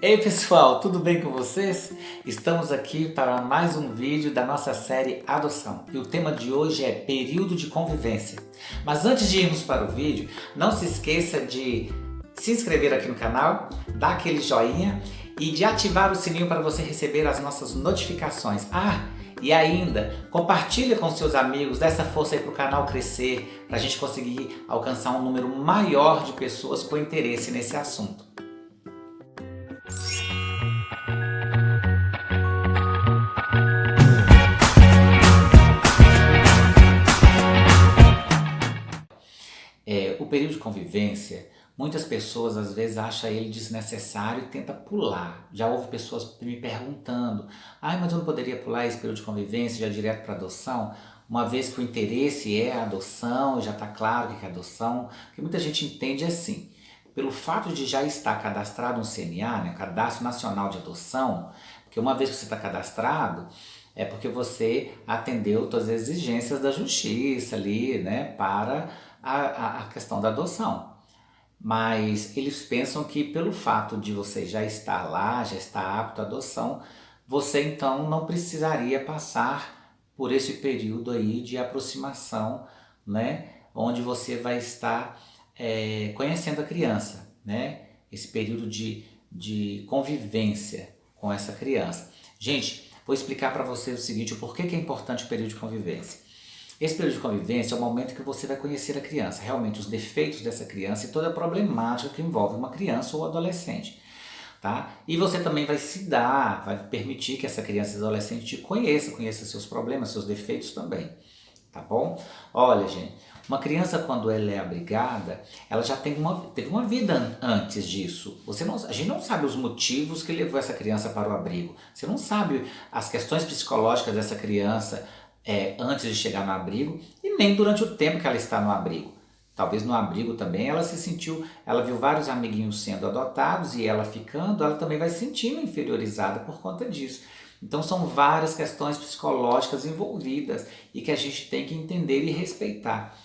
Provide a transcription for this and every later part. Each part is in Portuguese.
Ei pessoal, tudo bem com vocês? Estamos aqui para mais um vídeo da nossa série Adoção e o tema de hoje é período de convivência. Mas antes de irmos para o vídeo, não se esqueça de se inscrever aqui no canal, dar aquele joinha e de ativar o sininho para você receber as nossas notificações. E ainda, compartilha com seus amigos, dá essa força aí para o canal crescer, para a gente conseguir alcançar um número maior de pessoas com interesse nesse assunto. O período de convivência, muitas pessoas às vezes acham ele desnecessário e tenta pular. Já houve pessoas me perguntando, mas eu não poderia pular esse período de convivência já direto para adoção? Uma vez que o interesse é a adoção, já está claro o que é adoção, porque muita gente entende assim. Pelo fato de já estar cadastrado no CNA, né, Cadastro Nacional de Adoção, porque uma vez que você está cadastrado, é porque você atendeu todas as exigências da justiça ali, né, para a questão da adoção. Mas eles pensam que pelo fato de você já estar lá, já estar apto à adoção, você então não precisaria passar por esse período aí de aproximação, né, onde você vai estar conhecendo a criança, né, esse período de convivência com essa criança. Gente, vou explicar para vocês o seguinte, o porquê que é importante o período de convivência. Esse período de convivência é o momento que você vai conhecer a criança, realmente os defeitos dessa criança e toda a problemática que envolve uma criança ou adolescente. Tá? E você também vai vai permitir que essa criança e adolescente te conheça seus problemas, seus defeitos também. Tá bom? Olha, gente, uma criança quando ela é abrigada, ela já teve uma vida antes disso. A gente não sabe os motivos que levou essa criança para o abrigo. Você não sabe as questões psicológicas dessa criança antes de chegar no abrigo e nem durante o tempo que ela está no abrigo. Talvez no abrigo também ela viu vários amiguinhos sendo adotados e ela ficando, ela também vai se sentindo inferiorizada por conta disso. Então são várias questões psicológicas envolvidas e que a gente tem que entender e respeitar.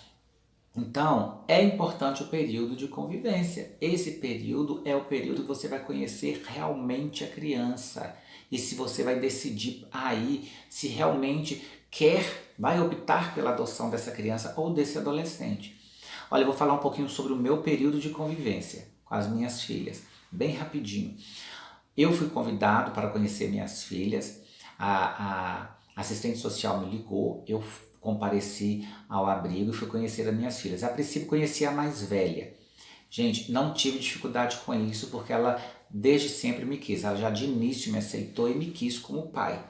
Então, é importante o período de convivência. Esse período é o período que você vai conhecer realmente a criança. E se você vai decidir aí se realmente vai optar pela adoção dessa criança ou desse adolescente. Olha, eu vou falar um pouquinho sobre o meu período de convivência com as minhas filhas, bem rapidinho. Eu fui convidado para conhecer minhas filhas, a assistente social me ligou, eu compareci ao abrigo e fui conhecer as minhas filhas. A princípio conheci a mais velha. Gente, não tive dificuldade com isso porque ela desde sempre me quis, ela já de início me aceitou e me quis como pai.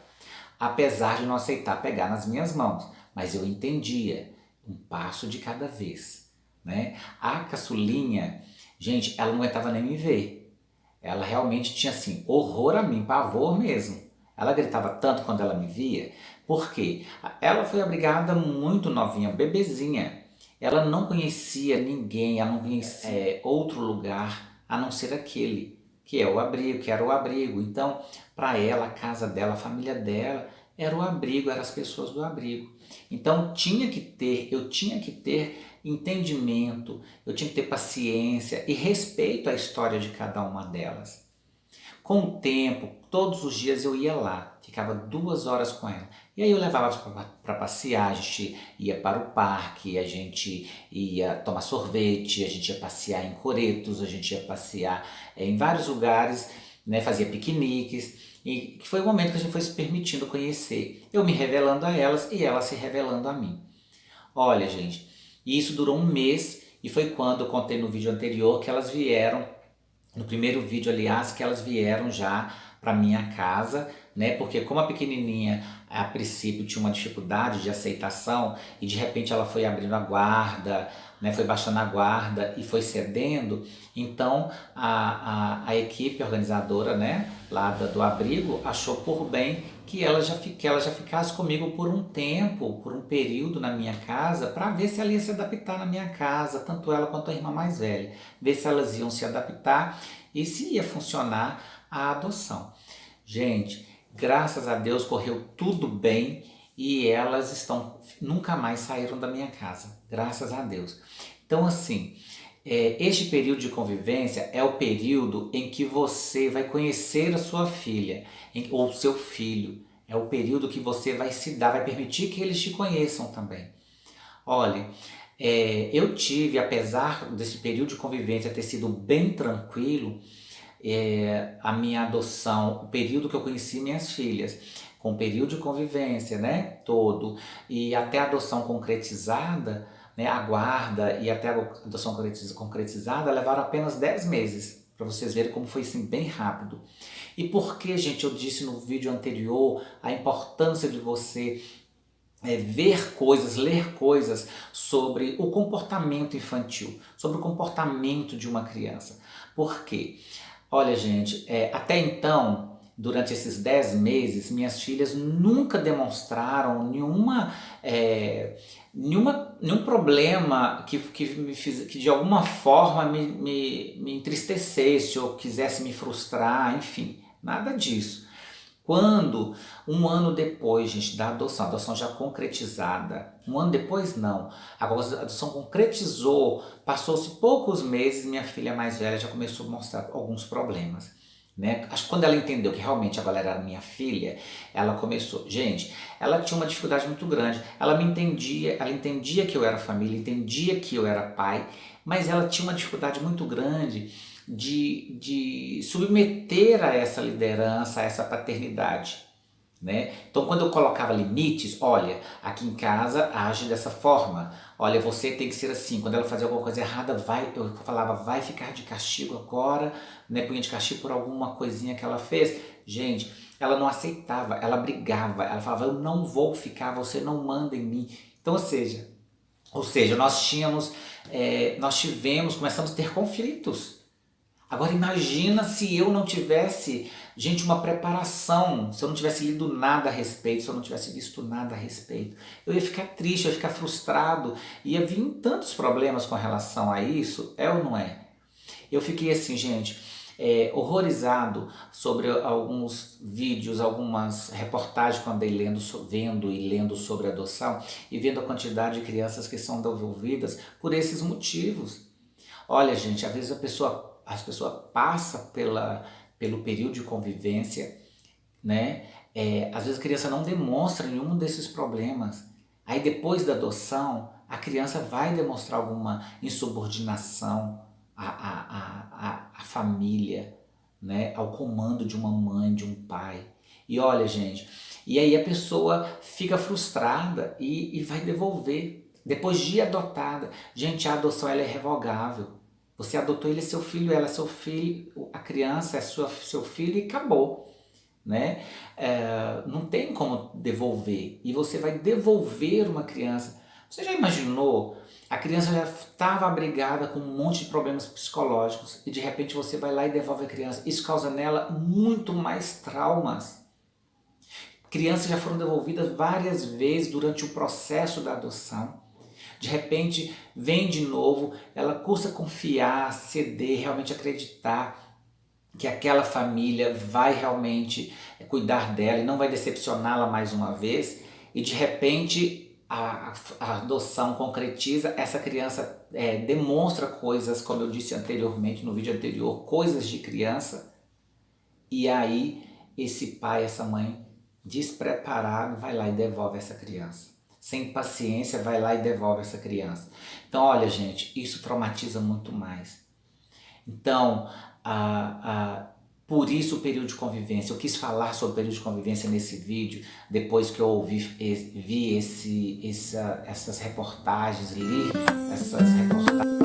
Apesar de não aceitar pegar nas minhas mãos, mas eu entendia um passo de cada vez, né? A caçulinha, gente, ela não aguentava nem me ver. Ela realmente tinha assim, horror a mim, pavor mesmo. Ela gritava tanto quando ela me via, porque ela foi abrigada muito novinha, bebezinha. Ela não conhecia ninguém, ela não conhecia outro lugar a não ser aquele, que é o abrigo, que era o abrigo. Então, para ela, a casa dela, a família dela, era o abrigo, eram as pessoas do abrigo. Então, eu tinha que ter entendimento, eu tinha que ter paciência e respeito à história de cada uma delas. Com o tempo, todos os dias eu ia lá, ficava 2 horas com ela. E aí eu levava para passear, a gente ia para o parque, a gente ia tomar sorvete, a gente ia passear em coretos, a gente ia passear em vários lugares, né, fazia piqueniques. E foi o momento que a gente foi se permitindo conhecer, eu me revelando a elas e elas se revelando a mim. Olha, gente, e isso durou um mês e foi quando eu contei no vídeo anterior que elas vieram, no primeiro vídeo, aliás, que elas vieram já para minha casa, né? Porque como a pequenininha a princípio tinha uma dificuldade de aceitação e de repente ela foi abrindo a guarda, né? Foi baixando a guarda e foi cedendo, então a equipe organizadora, né? Lá do abrigo achou por bem que ela já ficasse comigo por um tempo, por um período na minha casa, para ver se ela ia se adaptar na minha casa, tanto ela quanto a irmã mais velha, ver se elas iam se adaptar e se ia funcionar a adoção. Gente, graças a Deus correu tudo bem e elas nunca mais saíram da minha casa, graças a Deus. Então assim, Este período de convivência é o período em que você vai conhecer a sua filha ou seu filho. É o período que você vai se dar, vai permitir que eles te conheçam também. Olha, eu tive, apesar desse período de convivência ter sido bem tranquilo, a minha adoção, o período que eu conheci minhas filhas, com o período de convivência, né, todo, e até a adoção concretizada, né, a guarda e até a adoção concretizada levaram apenas 10 meses, para vocês verem como foi assim, bem rápido. E por que, gente, eu disse no vídeo anterior a importância de você ver coisas, ler coisas sobre o comportamento infantil, sobre o comportamento de uma criança. Por quê? Olha, gente, até então, durante esses 10 meses, minhas filhas nunca demonstraram nenhum problema que de alguma forma me entristecesse ou quisesse me frustrar, enfim, nada disso. Quando, um ano depois, gente, da adoção, a adoção já concretizada, um ano depois não, a adoção concretizou, passou-se poucos meses, minha filha mais velha já começou a mostrar alguns problemas, né? Acho que quando ela entendeu que realmente agora era minha filha, ela começou, gente, ela tinha uma dificuldade muito grande, ela entendia que eu era família, entendia que eu era pai, mas ela tinha uma dificuldade muito grande de submeter a essa liderança, a essa paternidade, né? Então, quando eu colocava limites, olha, aqui em casa age dessa forma, olha, você tem que ser assim, quando ela fazia alguma coisa errada, eu falava, vai ficar de castigo agora, né? Punha de castigo por alguma coisinha que ela fez. Gente, ela não aceitava, ela brigava, ela falava, eu não vou ficar, você não manda em mim. Então, ou seja, nós começamos a ter conflitos. Agora imagina se eu não tivesse, gente, uma preparação, se eu não tivesse lido nada a respeito, se eu não tivesse visto nada a respeito. Eu ia ficar triste, eu ia ficar frustrado, ia vir tantos problemas com relação a isso, é ou não é? Eu fiquei assim, gente, horrorizado sobre alguns vídeos, algumas reportagens que eu andei vendo e lendo sobre adoção e vendo a quantidade de crianças que são devolvidas por esses motivos. Olha, gente, às vezes as pessoas passam pelo período de convivência, né? Às vezes a criança não demonstra nenhum desses problemas. Aí depois da adoção, a criança vai demonstrar alguma insubordinação à família, né? Ao comando de uma mãe, de um pai. E olha, gente, e aí a pessoa fica frustrada e vai devolver. Depois de adotada, gente, a adoção ela é revogável. Você adotou, ele é seu filho, ela é seu filho, a criança é seu filho e acabou, né? Não tem como devolver. E você vai devolver uma criança. Você já imaginou? A criança já estava abrigada com um monte de problemas psicológicos e de repente você vai lá e devolve a criança. Isso causa nela muito mais traumas. Crianças já foram devolvidas várias vezes durante o processo da adoção. De repente vem de novo, ela custa confiar, ceder, realmente acreditar que aquela família vai realmente cuidar dela e não vai decepcioná-la mais uma vez. E de repente a adoção concretiza, essa criança demonstra coisas, como eu disse anteriormente no vídeo anterior, coisas de criança. E aí esse pai, essa mãe despreparado vai lá e devolve essa criança. Sem paciência, vai lá e devolve essa criança. Então, olha, gente, isso traumatiza muito mais. Então, por isso o período de convivência. Eu quis falar sobre o período de convivência nesse vídeo, depois que eu vi essas reportagens, li essas reportagens.